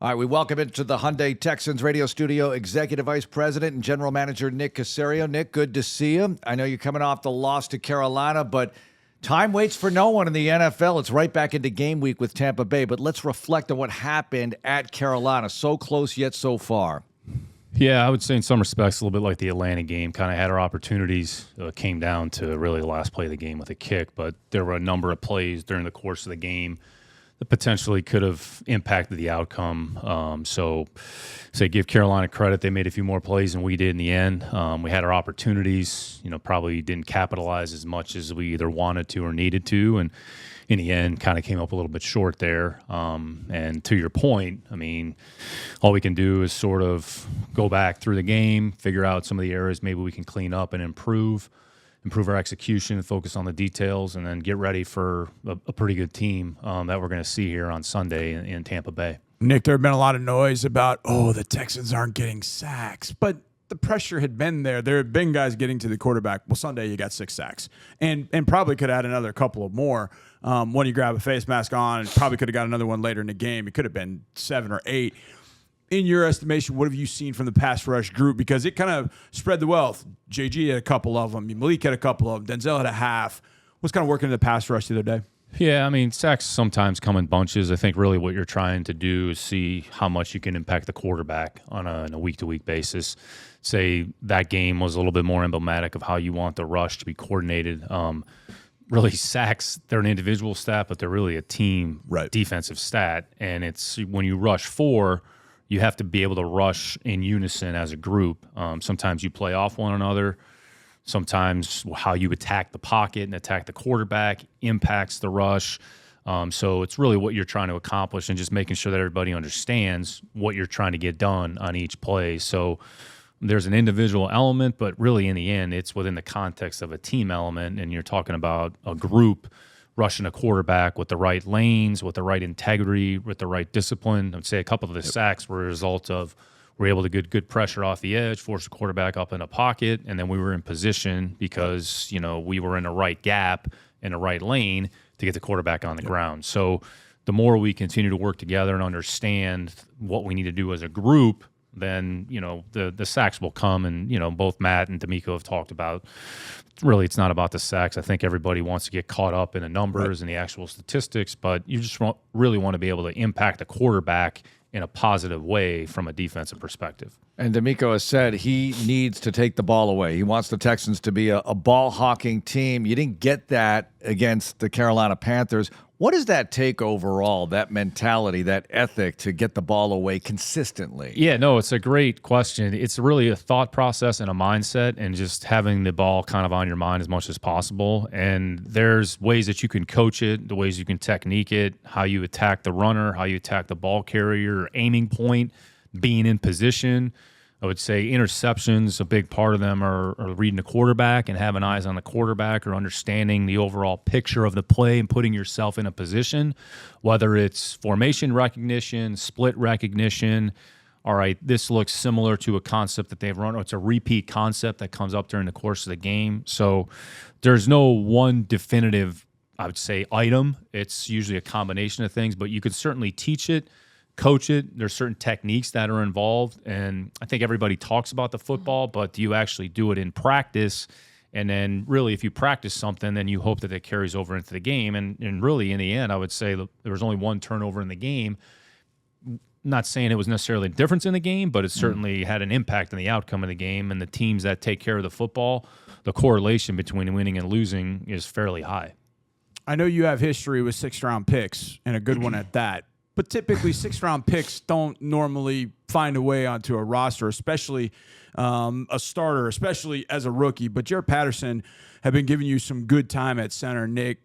All right, we welcome into the Hyundai Texans radio studio Executive Vice President and General Manager Nick Caserio. Nick, good to see you. I know you're coming off the loss to Carolina, but time waits for no one in the NFL. It's right back into game week with Tampa Bay, but let's reflect on what happened at Carolina. So close yet so far. Yeah, I would say in some respects a little bit like the Atlanta game. Kind of had our opportunities. Came down to really the last play of the game with a kick, but there were a number of plays during the course of the game that potentially could have impacted the outcome. So give Carolina credit. They made a few more plays than we did in the end. We had our opportunities, probably didn't capitalize as much as we either wanted to or needed to. And in the end, kind of came up a little bit short there. And to your point, I mean, all we can do is sort of go back through the game, figure out some of the areas maybe we can clean up and improve our execution, focus on the details, and then get ready for a pretty good team that we're going to see here on Sunday in Tampa Bay. Nick, there had been a lot of noise about, the Texans aren't getting sacks, but the pressure had been there. There had been guys getting to the quarterback. Well, Sunday you got 6 sacks and probably could add another couple of more when you grab a face mask on, and probably could have got another one later in the game. It could have been 7 or 8. In your estimation, what have you seen from the pass rush group? Because it kind of spread the wealth. JG had a couple of them. Malik had a couple of them. Denzel had a half. What's kind of working in the pass rush the other day? Yeah, I mean, sacks sometimes come in bunches. I think really what you're trying to do is see how much you can impact the quarterback on a week-to-week basis. Say that game was a little bit more emblematic of how you want the rush to be coordinated. Really, sacks, they're an individual stat, but they're really a team defensive stat. And it's when you rush 4, you have to be able to rush in unison as a group. Sometimes you play off one another. Sometimes how you attack the pocket and attack the quarterback impacts the rush. So it's really what you're trying to accomplish and just making sure that everybody understands what you're trying to get done on each play. So there's an individual element, but really in the end, it's within the context of a team element, and you're talking about a group rushing a quarterback with the right lanes, with the right integrity, with the right discipline. I'd say a couple of the sacks were a result of we're able to get good pressure off the edge, force the quarterback up in a pocket, and then we were in position because, we were in the right gap in the right lane to get the quarterback on the ground. So the more we continue to work together and understand what we need to do as a group, then, the sacks will come. And, both Matt and D'Amico have talked about, really, it's not about the sacks. I think everybody wants to get caught up in the numbers and the actual statistics, but you just really want to be able to impact the quarterback in a positive way from a defensive perspective. And D'Amico has said he needs to take the ball away. He wants the Texans to be a ball-hawking team. You didn't get that against the Carolina Panthers. What does that take overall, that mentality, that ethic to get the ball away consistently? Yeah, no, it's a great question. It's really a thought process and a mindset and just having the ball kind of on your mind as much as possible. And there's ways that you can coach it, the ways you can technique it, how you attack the runner, how you attack the ball carrier, aiming point, being in position. I would say interceptions, a big part of them are reading the quarterback and having eyes on the quarterback or understanding the overall picture of the play and putting yourself in a position, whether it's formation recognition, split recognition. All right, this looks similar to a concept that they've run, or it's a repeat concept that comes up during the course of the game. So there's no one definitive, I would say, item. It's usually a combination of things, but you could certainly teach it, coach it. There's certain techniques that are involved, and I think everybody talks about the football, but do you actually do it in practice? And then really, if you practice something, then you hope that it carries over into the game. And really, in the end, I would say there was only one turnover in the game. Not saying it was necessarily a difference in the game, but it certainly had an impact on the outcome of the game. And the teams that take care of the football, the correlation between winning and losing is fairly high. I know you have history with 6th-round picks, and a good one at that. But typically, 6th-round picks don't normally find a way onto a roster, especially a starter, especially as a rookie. But Jaret Patterson have been giving you some good time at center. Nick,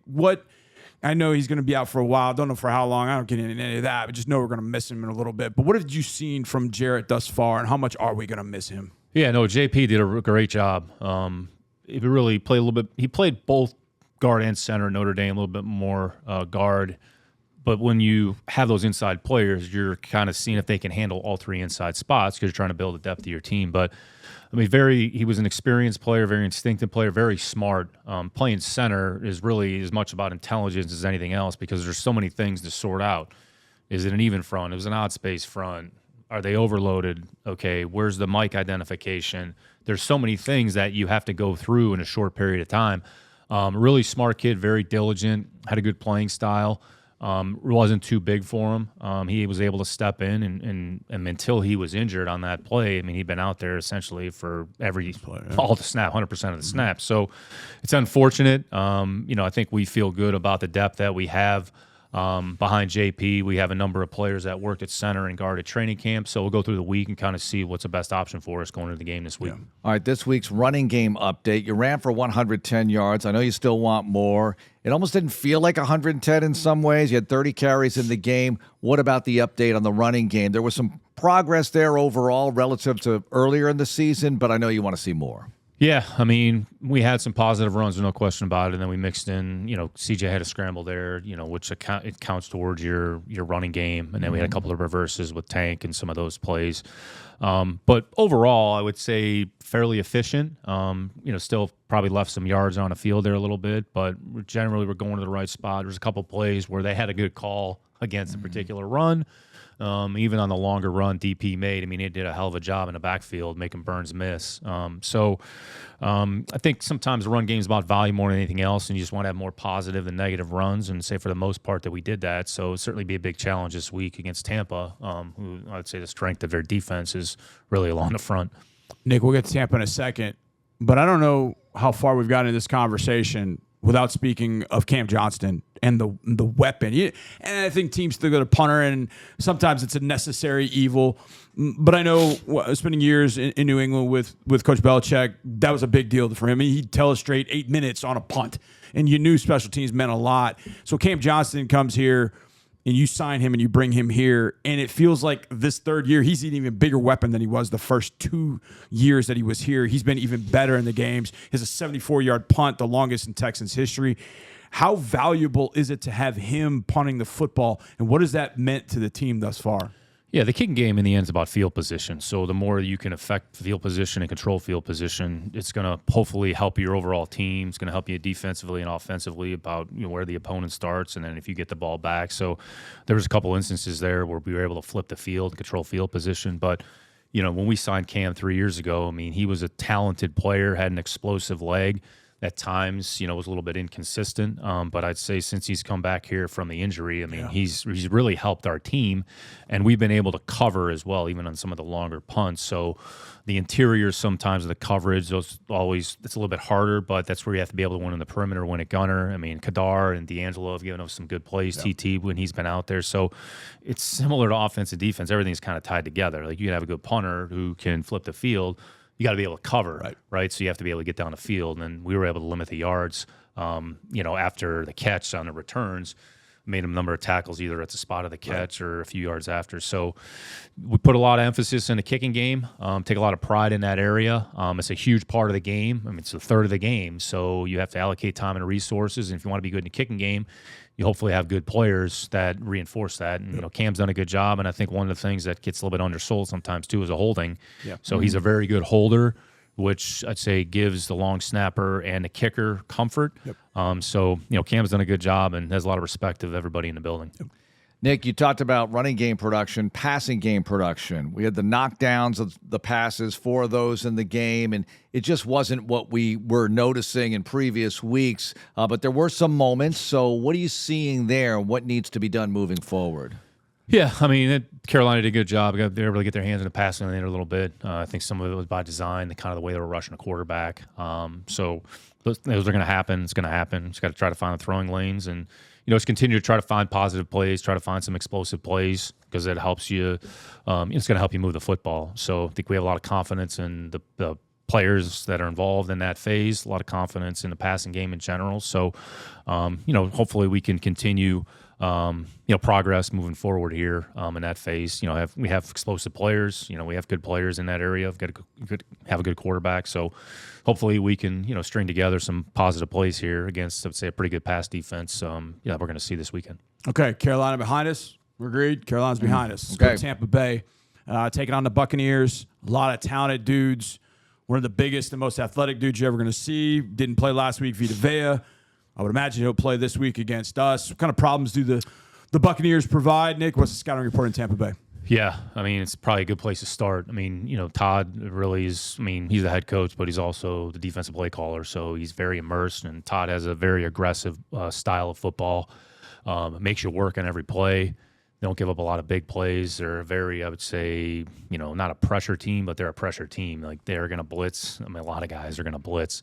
I know he's going to be out for a while. Don't know for how long. I don't get into any of that. But just know we're going to miss him in a little bit. But what have you seen from Jaret thus far, and how much are we going to miss him? Yeah, no, JP did a great job. He really played a little bit. He played both guard and center at Notre Dame, a little bit more guard. But when you have those inside players, you're kind of seeing if they can handle all 3 inside spots because you're trying to build the depth of your team. But, I mean, he was an experienced player, very instinctive player, very smart. Playing center is really as much about intelligence as anything else because there's so many things to sort out. Is it an even front? It was an odd space front. Are they overloaded? Okay, where's the mic identification? There's so many things that you have to go through in a short period of time. Really smart kid, very diligent, had a good playing style. Wasn't too big for him. He was able to step in and until he was injured on that play, I mean, he'd been out there essentially for all the snap, 100% of the snaps. So it's unfortunate. I think we feel good about the depth that we have. Behind JP, we have a number of players that worked at center and guard at training camp. So we'll go through the week and kind of see what's the best option for us going into the game this week. Yeah. All right, this week's running game update. You ran for 110 yards. I know you still want more. It almost didn't feel like 110 in some ways. You had 30 carries in the game. What about the update on the running game? There was some progress there overall relative to earlier in the season, but I know you want to see more. Yeah, I mean, we had some positive runs, no question about it. And then we mixed in, CJ had a scramble there, which it counts towards your running game. And then we had a couple of reverses with Tank and some of those plays. But overall, I would say fairly efficient. Still probably left some yards on the field there a little bit, but generally we're going to the right spot. There's a couple plays where they had a good call against a particular run. Even on the longer run DP made, I mean, he did a hell of a job in the backfield making Burns miss. I think sometimes the run game is about volume more than anything else, and you just want to have more positive than negative runs, and say for the most part that we did that. So it'll certainly be a big challenge this week against Tampa, who I'd say the strength of their defense is really along the front. Nick, we'll get to Tampa in a second, but I don't know how far we've gotten in this conversation without speaking of Cam Johnston and the weapon. And I think teams still go to punter, and sometimes it's a necessary evil. But I know spending years in New England with Coach Belichick, that was a big deal for him. He'd illustrate 8 minutes on a punt, and you knew special teams meant a lot. So Cam Johnston comes here, and you sign him and you bring him here, and it feels like this third year he's an even bigger weapon than he was the first 2 years that he was here. He's been even better in the games. He has a 74-yard punt, the longest in Texans history. How valuable is it to have him punting the football, and what has that meant to the team thus far? Yeah, the kicking game in the end is about field position. So the more you can affect field position and control field position, it's going to hopefully help your overall team. It's going to help you defensively and offensively about where the opponent starts, and then if you get the ball back. So there was a couple instances there where we were able to flip the field, control field position. But when we signed Cam 3 years ago, I mean, he was a talented player, had an explosive leg. At times, was a little bit inconsistent. But I'd say since he's come back here from the injury, I mean, he's really helped our team, and we've been able to cover as well, even on some of the longer punts. So the interior, sometimes the coverage, it's a little bit harder, but that's where you have to be able to win in the perimeter, win at gunner. I mean, Kadar and D'Angelo have given us some good plays, TT, when he's been out there. So it's similar to offense and defense. Everything's kind of tied together. Like you can have a good punter who can flip the field. You got to be able to cover, right? So you have to be able to get down the field, and we were able to limit the yards, after the catch on the returns. Made a number of tackles either at the spot of the catch or a few yards after. So we put a lot of emphasis in the kicking game, take a lot of pride in that area. It's a huge part of the game. I mean, it's a third of the game, so you have to allocate time and resources. And if you want to be good in the kicking game, you hopefully have good players that reinforce that. And, Cam's done a good job, and I think one of the things that gets a little bit undersold sometimes too is a holding. Yeah. So he's a very good holder, which I'd say gives the long snapper and the kicker comfort. Yep. Cam's done a good job and has a lot of respect of everybody in the building. Yep. Nick, you talked about running game production, passing game production. We had the knockdowns of the passes, 4 of those in the game, and it just wasn't what we were noticing in previous weeks. But there were some moments. So what are you seeing there? What needs to be done moving forward? Yeah, I mean, Carolina did a good job. They were able to get their hands in the passing lane a little bit. I think some of it was by design, the way they were rushing a quarterback. So those are going to happen. It's going to happen. Just got to try to find the throwing lanes and, just continue to try to find positive plays, try to find some explosive plays because it helps you. It's going to help you move the football. So I think we have a lot of confidence in the players that are involved in that phase, a lot of confidence in the passing game in general. So, hopefully we can continue progress moving forward here in that phase. We have explosive players. We have good players in that area. We've have a good quarterback. So hopefully we can string together some positive plays here against, I'd say, a pretty good pass defense. We're going to see this weekend. Okay, Carolina behind us. We're agreed. Carolina's behind us. Let's go to Tampa Bay, taking on the Buccaneers. A lot of talented dudes. One of the biggest and most athletic dudes you're ever going to see. Didn't play last week, Vita Vea. I would imagine he'll play this week against us. What kind of problems do the the Buccaneers provide. Nick, what's the scouting report in Tampa Bay? Yeah, I mean, it's probably a good place to start. I mean, Todd really is, I mean, he's the head coach, but he's also the defensive play caller, so he's very immersed, and Todd has a very aggressive style of football. It makes you work on every play. They don't give up a lot of big plays. They're a very, I would say, not a pressure team, but they're a pressure team. Like, they're going to blitz. I mean, a lot of guys are going to blitz.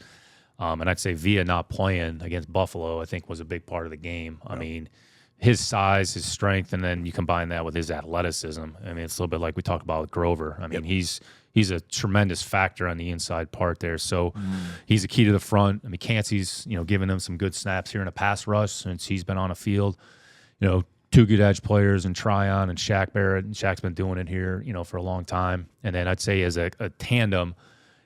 And I'd say Villa not playing against Buffalo, I think, was a big part of the game. I mean, his size, his strength, and then you combine that with his athleticism. I mean, it's a little bit like we talked about with Grover. I mean, he's a tremendous factor on the inside part there. So he's a key to the front. I mean, Cancey's, giving them some good snaps here in a pass rush since he's been on a field. Two good edge players in Tryon and Shaq Barrett. And Shaq's been doing it here, for a long time. And then I'd say as a tandem,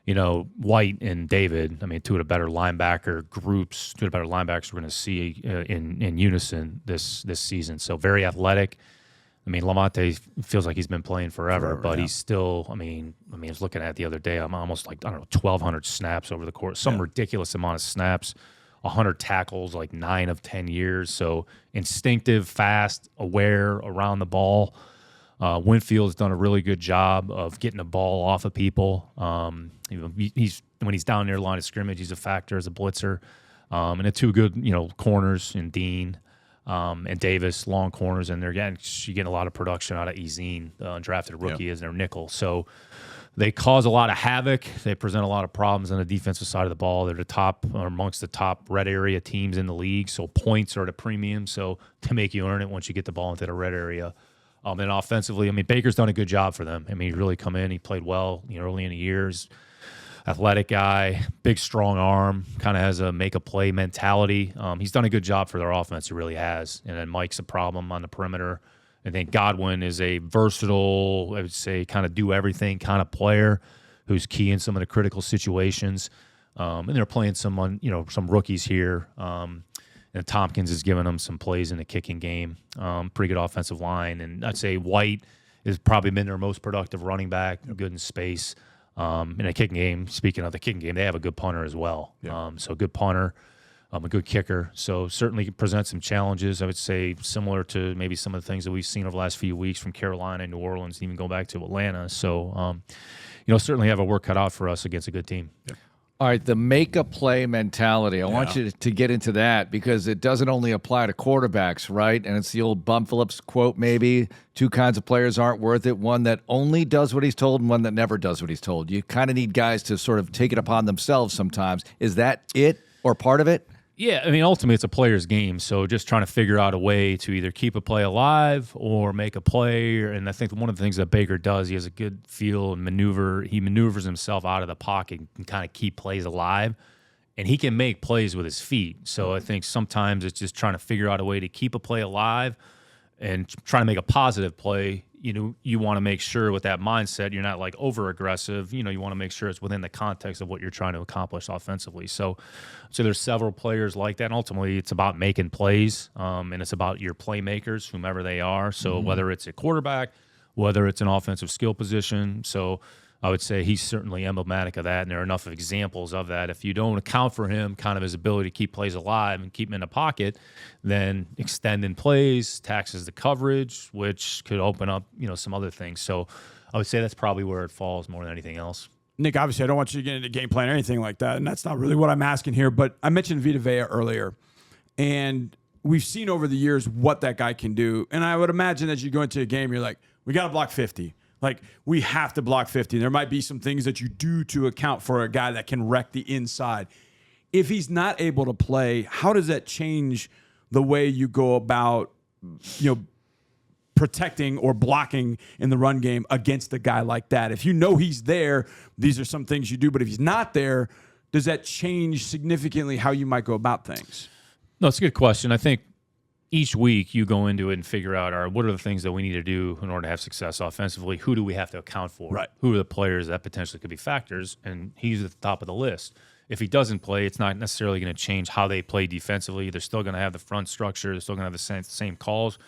White and David, I mean, two of the better linebacker groups, two of the better linebackers we're going to see in unison this season. So very athletic. I mean, Lamonte feels like he's been playing forever, but he's still, I was looking at it the other day, I'm almost like, 1,200 snaps over the course, some ridiculous amount of snaps, 100 tackles, like 9 of 10 years. So instinctive, fast, aware around the ball. Winfield's done a really good job of getting the ball off of people. He's when he's down near the line of scrimmage, he's a factor as a blitzer. And the two good, corners in Dean and Davis, long corners, and you're getting a lot of production out of Ezine, drafted rookie as their nickel. So they cause a lot of havoc. They present a lot of problems on the defensive side of the ball. They're the top, or amongst the top red area teams in the league. So points are at a premium. So to make you earn it once you get the ball into the red area. And offensively, Baker's done a good job for them. He really come in. He played well, early in the years. Athletic guy, big, strong arm, kind of has a make-a-play mentality. He's done a good job for their offense. He really has. And then Mike's a problem on the perimeter. I think Godwin is a versatile, I would say, kind of do-everything kind of player who's key in some of the critical situations. And they're playing some rookies here. And Tompkins is giving them some plays in the kicking game. Pretty good offensive line. And I'd say White has probably been their most productive running back, good in space. In a kicking game, speaking of the kicking game, they have a good punter as well. So a good punter, a good kicker. So certainly presents some challenges, I would say, similar to maybe some of the things that we've seen over the last few weeks from Carolina and New Orleans, even go back to Atlanta. So, certainly have a work cut out for us against a good team. All right, the make-a-play mentality. I want you to get into that because it doesn't only apply to quarterbacks, right? And it's the old Bum Phillips quote, maybe. Two kinds of players aren't worth it. One that only does what he's told and one that never does what he's told. You kind of need guys to sort of take it upon themselves sometimes. Is that it or part of it? Yeah, ultimately it's a player's game, so just trying to figure out a way to either keep a play alive or make a play. And I think one of the things that Baker does, he has a good feel and maneuver. He maneuvers himself out of the pocket and kind of keep plays alive, and he can make plays with his feet. So I think sometimes it's just trying to figure out a way to keep a play alive and trying to make a positive play. You want to make sure with that mindset, you're not like over aggressive. You want to make sure it's within the context of what you're trying to accomplish offensively. So there's several players like that. And ultimately, it's about making plays, and it's about your playmakers, whomever they are. So whether it's a quarterback, whether it's an offensive skill position. So I would say he's certainly emblematic of that, and there are enough examples of that. If you don't account for him, kind of his ability to keep plays alive and keep him in the pocket, then extending plays taxes the coverage, which could open up, some other things. So I would say that's probably where it falls more than anything else. Nick, obviously, I don't want you to get into game plan or anything like that, and that's not really what I'm asking here. But I mentioned Vita Vea earlier, and we've seen over the years what that guy can do. And I would imagine as you go into a game, you're like, we got to block 50. Like, we have to block 50. There might be some things that you do to account for a guy that can wreck the inside. If he's not able to play, how does that change the way you go about, protecting or blocking in the run game against a guy like that? If you know he's there, these are some things you do. But if he's not there, does that change significantly how you might go about things? No, it's a good question. I think each week you go into it and figure out, all right, what are the things that we need to do in order to have success offensively? Who do we have to account for? Right. Who are the players that potentially could be factors? And he's at the top of the list. If he doesn't play, it's not necessarily going to change how they play defensively. They're still going to have the front structure. They're still going to have the same calls.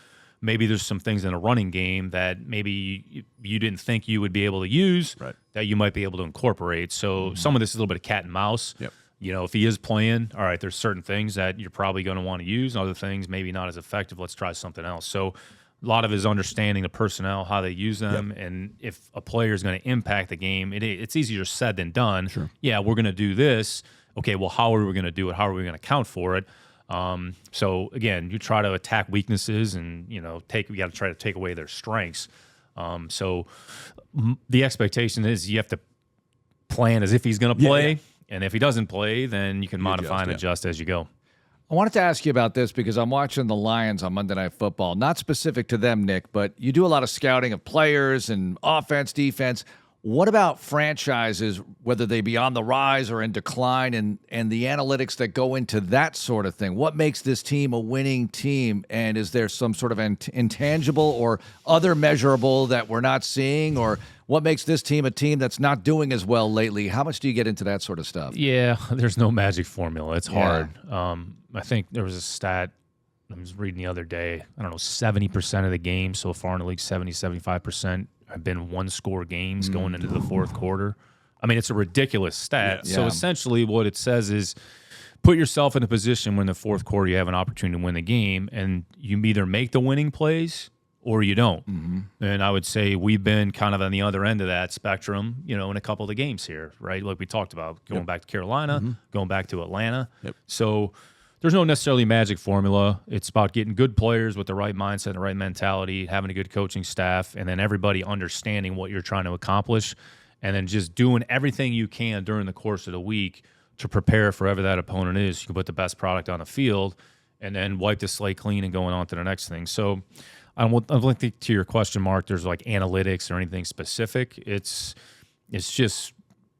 Maybe there's some things in a running game that maybe you didn't think you would be able to use that you might be able to incorporate. So some of this is a little bit of cat and mouse. Yep. If he is playing, all right, there's certain things that you're probably going to want to use, and other things maybe not as effective. Let's try something else. So a lot of his understanding the personnel, how they use them, and if a player is going to impact the game, it's easier said than done. Sure. Yeah, we're going to do this. Okay, well, how are we going to do it? How are we going to account for it? So again, you try to attack weaknesses, and you got to try to take away their strengths. So the expectation is you have to plan as if he's going to play, and if he doesn't play, then you can modify and adjust as you go. I wanted to ask you about this because I'm watching the Lions on Monday Night Football. Not specific to them, Nick, but you do a lot of scouting of players and offense, defense. What about franchises, whether they be on the rise or in decline, and the analytics that go into that sort of thing? What makes this team a winning team? And is there some sort of intangible or other measurable that we're not seeing? Or what makes this team a team that's not doing as well lately? How much do you get into that sort of stuff? Yeah, there's no magic formula. It's hard. I think there was a stat I was reading the other day. I don't know, 70% of the games so far in the league, 75% have been one-score games going into the fourth quarter. I mean, it's a ridiculous stat. Yeah. So essentially what it says is put yourself in a position when in the fourth quarter you have an opportunity to win the game, and you either make the winning plays or you don't. And I would say we've been kind of on the other end of that spectrum, in a couple of the games here, right? Like we talked about, going back to Carolina, going back to Atlanta. So there's no necessarily magic formula. It's about getting good players with the right mindset and the right mentality, having a good coaching staff, and then everybody understanding what you're trying to accomplish, and then just doing everything you can during the course of the week to prepare for whoever that opponent is. You can put the best product on the field and then wipe the slate clean and going on to the next thing. So I don't think to your question, Mark, there's like analytics or anything specific. It's just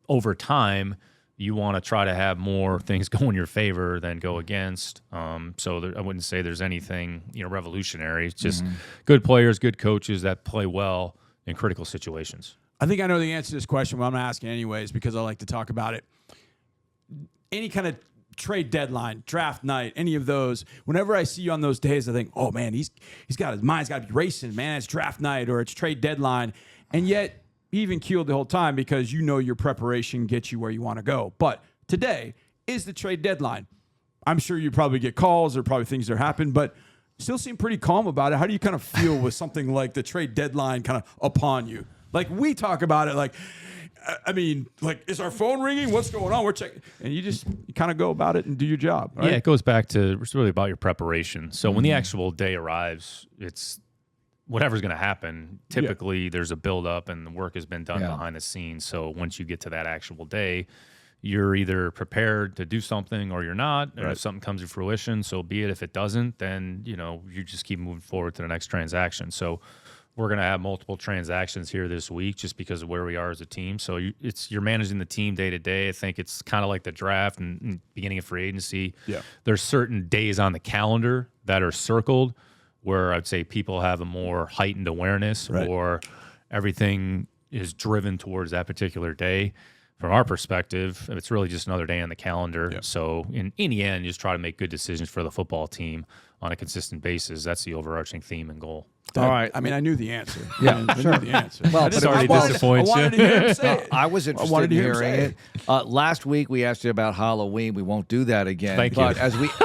over time, you want to try to have more things go in your favor than go against. So I wouldn't say there's anything revolutionary. It's just good players, good coaches that play well in critical situations. I think I know the answer to this question, but I'm going to ask it anyways because I like to talk about it. Any kind of trade deadline, draft night, any of those, whenever I see you on those days, I think, oh, man, he's got his mind's got to be racing, man. It's draft night or it's trade deadline. And yet, even keeled the whole time because your preparation gets you where you want to go. But today is the trade deadline. I'm sure you probably get calls or probably things that happen, but still seem pretty calm about it. How do you kind of feel with something like the trade deadline kind of upon you? Like we talk about it is our phone ringing? What's going on? We're checking. And you kind of go about it and do your job. Right? Yeah, it goes back to, it's really about your preparation. So when the actual day arrives, it's whatever's going to happen. Typically, there's a build-up and the work has been done behind the scenes. So once you get to that actual day, you're either prepared to do something or you're not. And if something comes to fruition, so be it. If it doesn't, then you just keep moving forward to the next transaction. So we're going to have multiple transactions here this week just because of where we are as a team. So you're managing the team day to day. I think it's kind of like the draft and beginning of free agency. Yeah. There's certain days on the calendar that are circled where I'd say people have a more heightened awareness or everything is driven towards that particular day. From our perspective, it's really just another day on the calendar. Yeah. So in the end, you just try to make good decisions for the football team on a consistent basis. That's the overarching theme and goal. All right. I mean, I knew the answer. Yeah, I knew the answer. Well, sorry to disappoint you. I wanted to hear him say it. I was interested in hearing it. Last week, we asked you about Halloween. We won't do that again. Thank but you.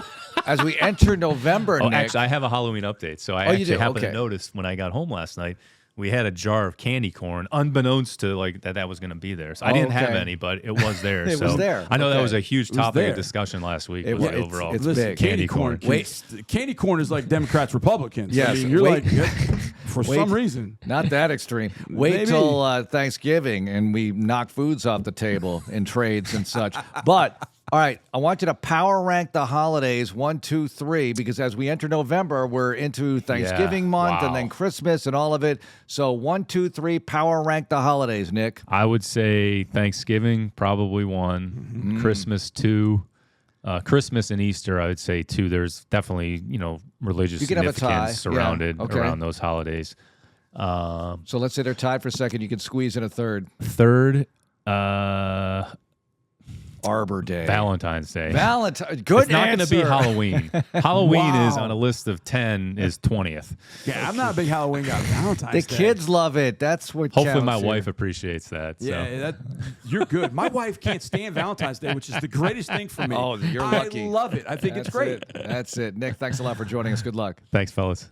As we enter November, Nick, actually, I have a Halloween update. So I actually happened to notice when I got home last night, we had a jar of candy corn, unbeknownst to that was going to be there. So I didn't have any, but it was there. It was there. I know that was a huge topic of discussion last week. It was overall. It's listen, big. candy corn. Candy corn is like Democrats, Republicans. Yes. I mean, you're for some reason. Not that extreme. Wait till Thanksgiving and we knock foods off the table in trades and such. But all right, I want you to power rank the holidays 1, 2, 3, because as we enter November, we're into Thanksgiving month and then Christmas and all of it. So 1, 2, 3, power rank the holidays, Nick. I would say Thanksgiving, probably 1, Christmas 2, Christmas and Easter, I would say 2. There's definitely, religious significance surrounded around those holidays. So let's say they're tied for second. You can squeeze in a third. Third, Arbor Day. Valentine's Day. Valentine. Good It's not going to be answer. Halloween. Halloween is Wow. on a list of 10 is 20th. Yeah, I'm not a big Halloween guy. Valentine's The Day. kids love it. That's what Hopefully counts my here. wife appreciates that. Yeah, So. you're good. My wife can't stand Valentine's Day, which is the greatest thing for me. Oh, you're lucky. I love it. I think it's That's great. it. That's it. Nick, thanks a lot for joining us. Good luck. Thanks, fellas.